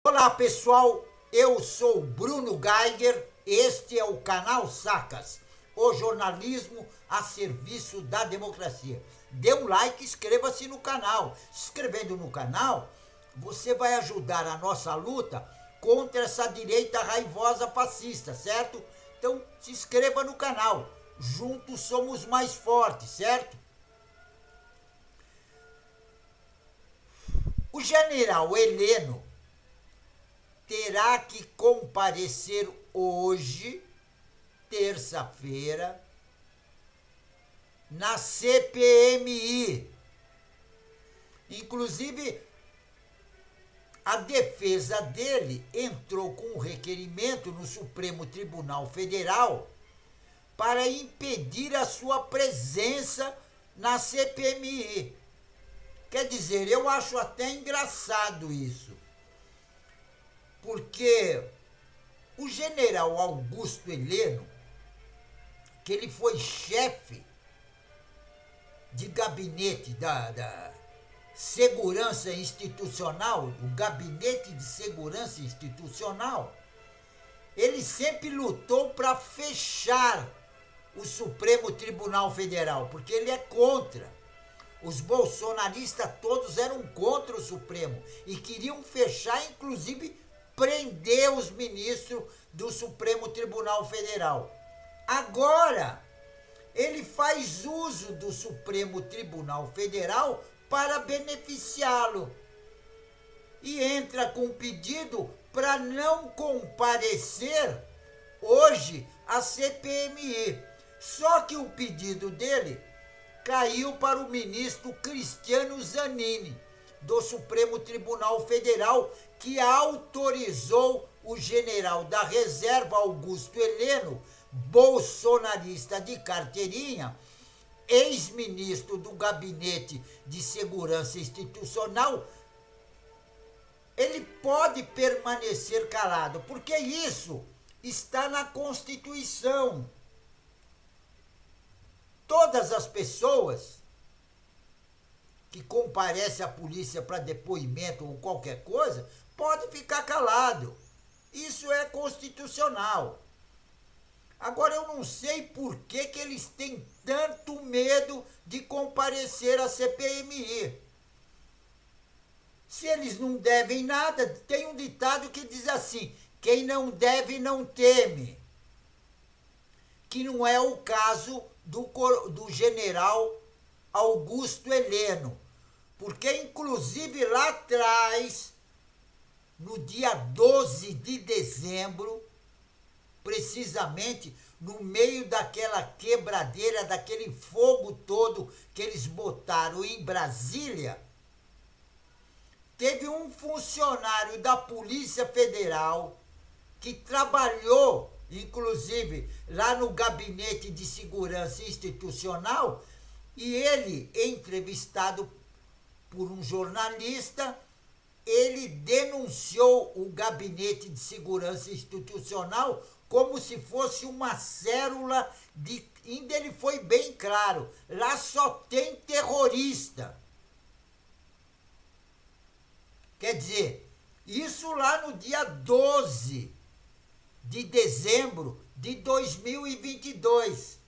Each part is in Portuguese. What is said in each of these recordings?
Olá pessoal, eu sou Bruno Geiger, este é o canal Sacas, o jornalismo a serviço da democracia. Dê um like e inscreva-se no canal. Se inscrevendo no canal, você vai ajudar a nossa luta contra essa direita raivosa fascista, certo? Então se inscreva no canal, juntos somos mais fortes, certo? O general Heleno terá que comparecer hoje, terça-feira, na CPMI. Inclusive, a defesa dele entrou com um requerimento no Supremo Tribunal Federal para impedir a sua presença na CPMI. Quer dizer, eu acho até engraçado isso. Porque o general Augusto Heleno, que ele foi chefe de gabinete da segurança institucional, o gabinete de segurança institucional, ele sempre lutou para fechar o Supremo Tribunal Federal, porque ele é contra. Os bolsonaristas todos eram contra o Supremo e queriam fechar, inclusive prender os ministros do Supremo Tribunal Federal. Agora, ele faz uso do Supremo Tribunal Federal para beneficiá-lo e entra com pedido para não comparecer hoje à CPMI. Só que o pedido dele caiu para o ministro Cristiano Zanin, do Supremo Tribunal Federal, que autorizou o general da reserva Augusto Heleno, bolsonarista de carteirinha, ex-ministro do Gabinete de Segurança Institucional, ele pode permanecer calado, porque isso está na Constituição. Todas as pessoas que comparecem à polícia para depoimento ou qualquer coisa, pode ficar calado. Isso é constitucional. Agora, eu não sei por que eles têm tanto medo de comparecer à CPMI. Se eles não devem nada, tem um ditado que diz assim: quem não deve não teme. Que não é o caso do general Augusto Heleno, porque inclusive lá atrás, no dia 12 de dezembro, precisamente no meio daquela quebradeira, daquele fogo todo que eles botaram em Brasília, teve um funcionário da Polícia Federal que trabalhou, inclusive, lá no Gabinete de Segurança Institucional, e ele, entrevistado por um jornalista, ele denunciou o Gabinete de Segurança Institucional como se fosse uma célula de... Ainda ele foi bem claro, lá só tem terrorista. Quer dizer, isso lá no dia 12 de dezembro de 2022.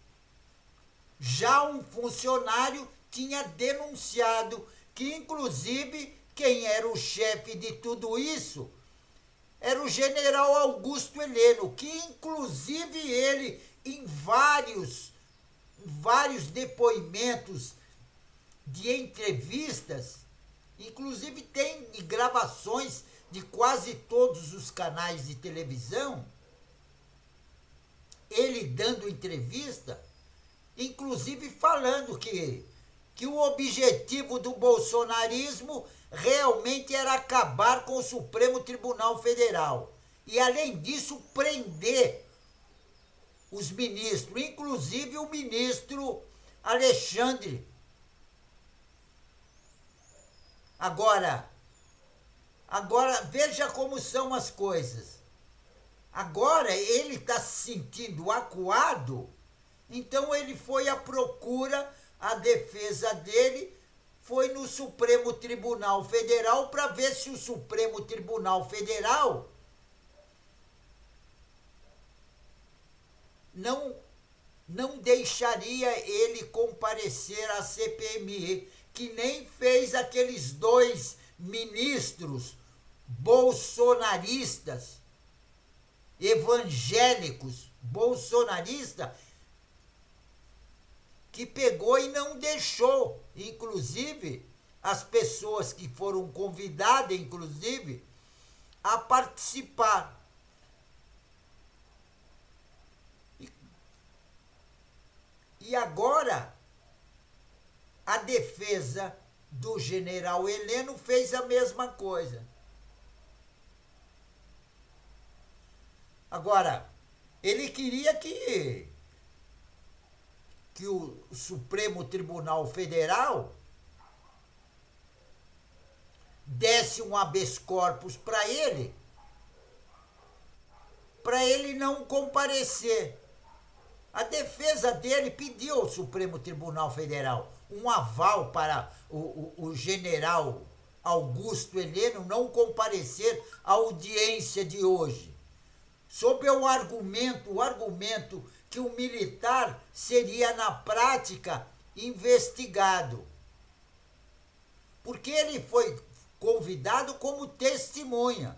Já um funcionário tinha denunciado que, inclusive, quem era o chefe de tudo isso era o general Augusto Heleno, que, inclusive, ele, em vários depoimentos de entrevistas, inclusive tem gravações de quase todos os canais de televisão, ele dando entrevista, inclusive falando que o objetivo do bolsonarismo realmente era acabar com o Supremo Tribunal Federal. E, além disso, prender os ministros, inclusive o ministro Alexandre. Agora, veja como são as coisas. Agora ele está se sentindo acuado, então ele foi à procura, a defesa dele foi no Supremo Tribunal Federal para ver se o Supremo Tribunal Federal não deixaria ele comparecer à CPMI, que nem fez aqueles 2 ministros bolsonaristas, evangélicos, bolsonaristas, que pegou e não deixou, inclusive, as pessoas que foram convidadas, inclusive, a participar. E agora, a defesa do general Heleno fez a mesma coisa. Agora, ele queria que o Supremo Tribunal Federal desse um habeas corpus para ele não comparecer. A defesa dele pediu ao Supremo Tribunal Federal um aval para o general Augusto Heleno não comparecer à audiência de hoje, sob o argumento que o militar seria, na prática, investigado. Porque ele foi convidado como testemunha.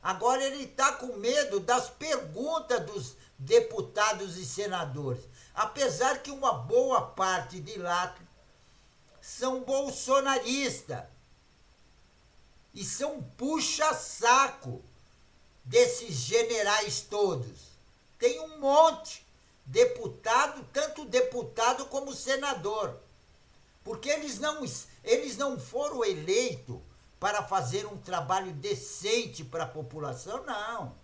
Agora ele está com medo das perguntas dos deputados e senadores. Apesar que uma boa parte de lá são bolsonaristas e são puxa-saco desses generais todos. Tem um monte deputado, tanto deputado como senador. Porque eles não foram eleitos para fazer um trabalho decente para a população, não.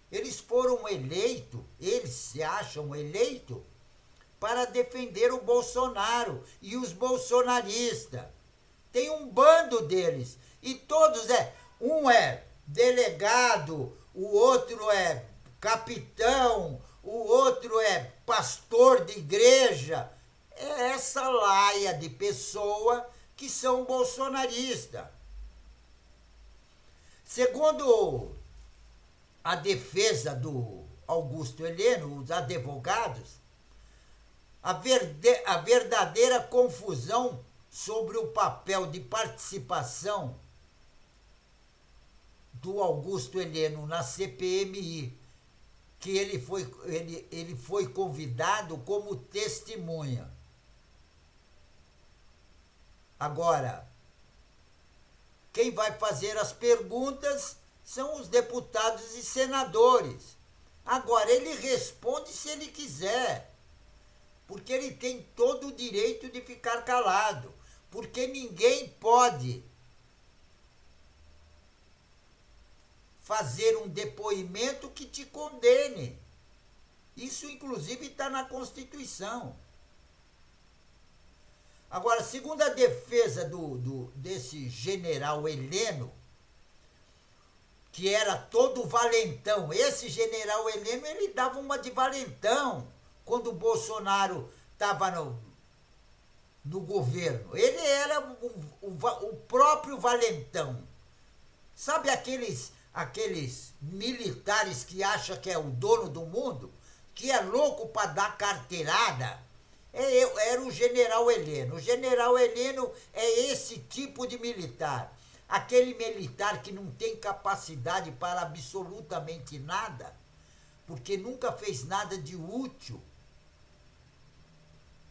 Eles foram eleitos, eles se acham eleitos para defender o Bolsonaro e os bolsonaristas. Tem um bando deles. E todos um é delegado, o outro é capitão, o outro é pastor de igreja. É essa laia de pessoa que são bolsonaristas. Segundo a defesa do Augusto Heleno, os advogados, a verdadeira confusão sobre o papel de participação do Augusto Heleno na CPMI, que ele foi convidado como testemunha. Agora, quem vai fazer as perguntas são os deputados e senadores. Agora, ele responde se ele quiser, porque ele tem todo o direito de ficar calado, porque ninguém pode fazer um depoimento que te condene. Isso, inclusive, está na Constituição. Agora, segundo a defesa desse general Heleno, que era todo valentão, esse general Heleno, ele dava uma de valentão quando o Bolsonaro estava no governo. Ele era o próprio valentão. Sabe aqueles militares que acham que é o dono do mundo, que é louco para dar carteirada? Era o general Heleno. O general Heleno é esse tipo de militar. Aquele militar que não tem capacidade para absolutamente nada, porque nunca fez nada de útil.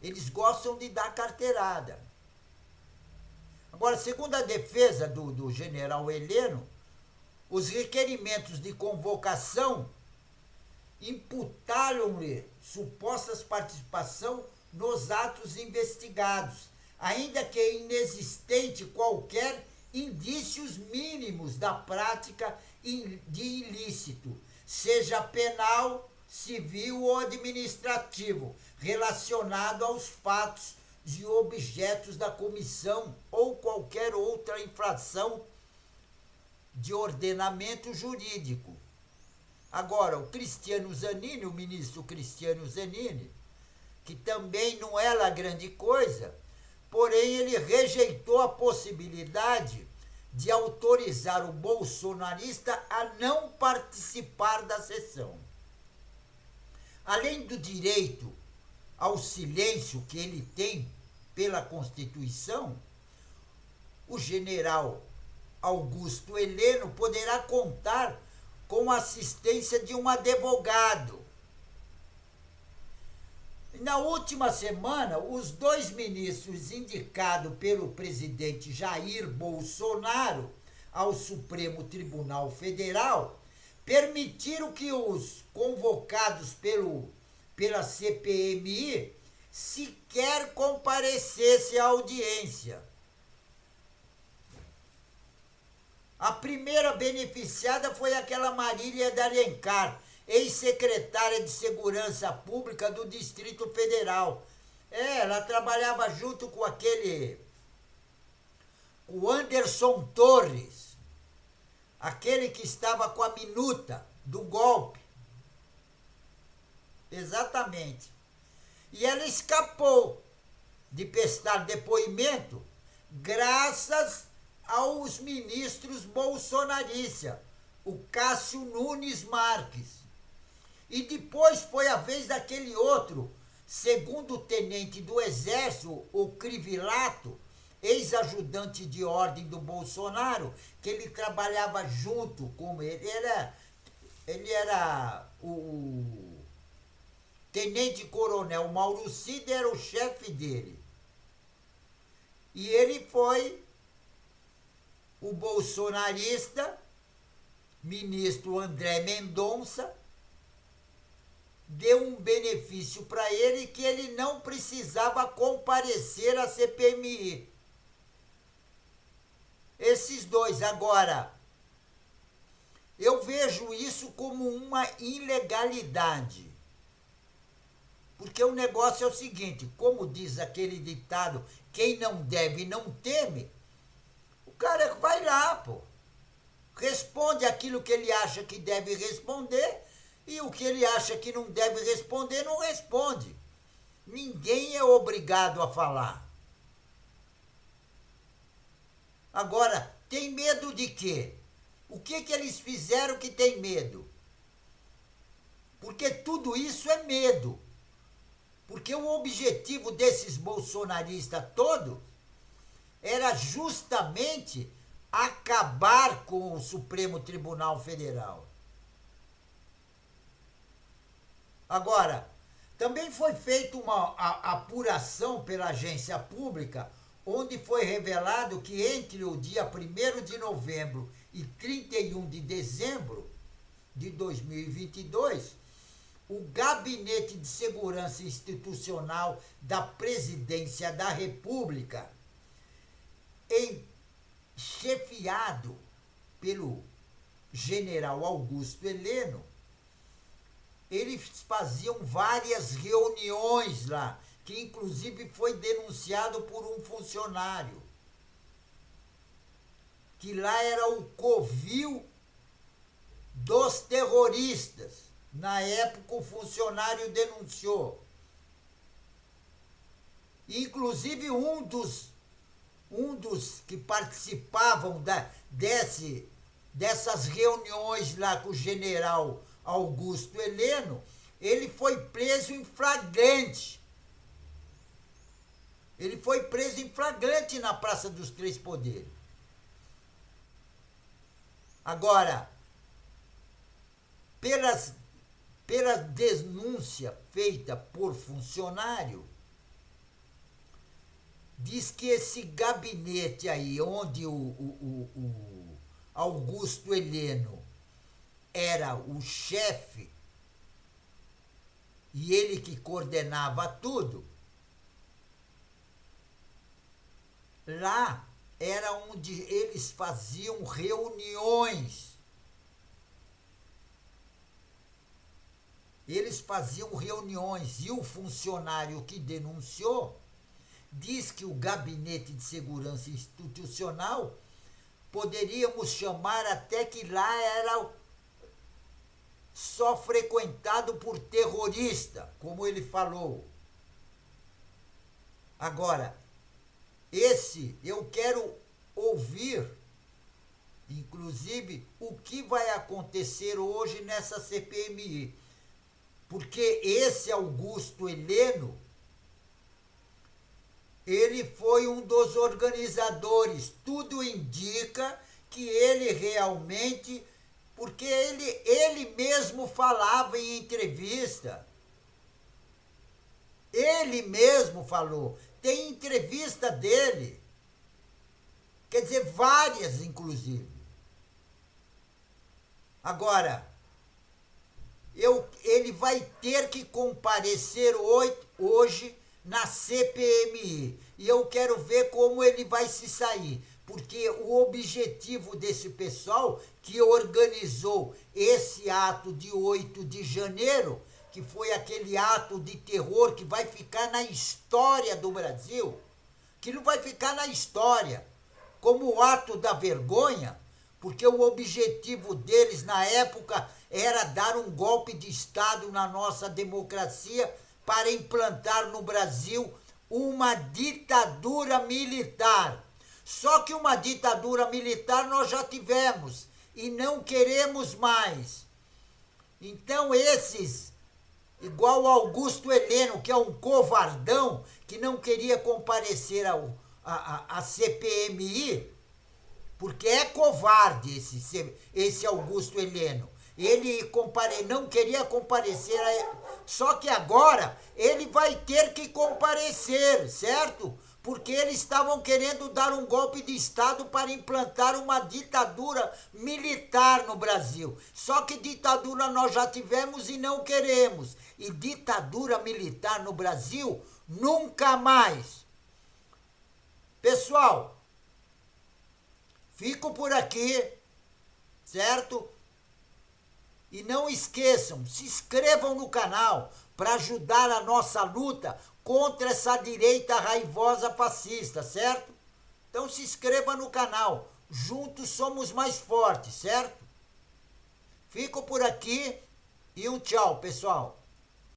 Eles gostam de dar carteirada. Agora, segundo a defesa do general Heleno, os requerimentos de convocação imputaram-lhe supostas participação nos atos investigados, ainda que inexistente qualquer indícios mínimos da prática de ilícito, seja penal, civil ou administrativo, relacionado aos fatos de objetos da comissão ou qualquer outra infração de ordenamento jurídico. Agora, o Cristiano Zanin, o ministro Cristiano Zanin, que também não é lá grande coisa, porém ele rejeitou a possibilidade de autorizar o bolsonarista a não participar da sessão. Além do direito ao silêncio que ele tem pela Constituição, o general Augusto Heleno poderá contar com a assistência de um advogado. Na última semana, os 2 ministros indicados pelo presidente Jair Bolsonaro ao Supremo Tribunal Federal permitiram que os convocados pela CPMI sequer comparecessem à audiência. A primeira beneficiada foi aquela Marília de Alencar, ex-secretária de Segurança Pública do Distrito Federal. Ela trabalhava junto com o Anderson Torres, aquele que estava com a minuta do golpe. Exatamente. E ela escapou de prestar depoimento graças aos ministros bolsonaristas, o Cássio Nunes Marques. E depois foi a vez daquele outro, segundo-tenente do Exército, o Crivillotto, ex-ajudante de ordem do Bolsonaro, que ele trabalhava junto com ele. Ele era o tenente-coronel Mauro Cid, era o chefe dele. E ele foi o bolsonarista, ministro André Mendonça, deu um benefício para ele que ele não precisava comparecer à CPMI. Esses 2. Agora, eu vejo isso como uma ilegalidade. Porque o negócio é o seguinte, como diz aquele ditado, quem não deve não teme, o cara vai lá, pô. Responde aquilo que ele acha que deve responder e o que ele acha que não deve responder, não responde. Ninguém é obrigado a falar. Agora, tem medo de quê? O que eles fizeram que tem medo? Porque tudo isso é medo. Porque o objetivo desses bolsonaristas todos era justamente acabar com o Supremo Tribunal Federal. Agora, também foi feita uma apuração pela agência pública, onde foi revelado que entre o dia 1º de novembro e 31 de dezembro de 2022, o Gabinete de Segurança Institucional da Presidência da República, chefiado pelo general Augusto Heleno, eles faziam várias reuniões lá, que inclusive foi denunciado por um funcionário, que lá era o covil dos terroristas. Na época o funcionário denunciou. Inclusive um dos que participavam dessas reuniões lá com o general Augusto Heleno, ele foi preso em flagrante. Ele foi preso em flagrante na Praça dos Três Poderes. Agora, pela denúncia feita por funcionário, diz que esse gabinete aí, onde o Augusto Heleno era o chefe e ele que coordenava tudo, lá era onde eles faziam reuniões. Eles faziam reuniões e o funcionário que denunciou diz que o Gabinete de Segurança Institucional, poderíamos chamar até que lá era só frequentado por terrorista, como ele falou. Agora, eu quero ouvir, inclusive, o que vai acontecer hoje nessa CPMI. Porque esse Augusto Heleno, ele foi um dos organizadores. Tudo indica que ele realmente, porque ele mesmo falava em entrevista. Ele mesmo falou. Tem entrevista dele. Quer dizer, várias, inclusive. Agora, ele vai ter que comparecer hoje na CPMI. E eu quero ver como ele vai se sair. Porque o objetivo desse pessoal que organizou esse ato de 8 de janeiro, que foi aquele ato de terror que vai ficar na história do Brasil, que não vai ficar na história, como o ato da vergonha, porque o objetivo deles na época era dar um golpe de Estado na nossa democracia para implantar no Brasil uma ditadura militar. Só que uma ditadura militar nós já tivemos e não queremos mais. Então esses, igual Augusto Heleno, que é um covardão, que não queria comparecer à CPMI, porque é covarde esse Augusto Heleno. Ele não queria comparecer, só que agora ele vai ter que comparecer, certo? Porque eles estavam querendo dar um golpe de Estado para implantar uma ditadura militar no Brasil. Só que ditadura nós já tivemos e não queremos. E ditadura militar no Brasil, nunca mais. Pessoal, fico por aqui, certo? E não esqueçam, se inscrevam no canal para ajudar a nossa luta contra essa direita raivosa fascista, certo? Então se inscreva no canal. Juntos somos mais fortes, certo? Fico por aqui e um tchau, pessoal.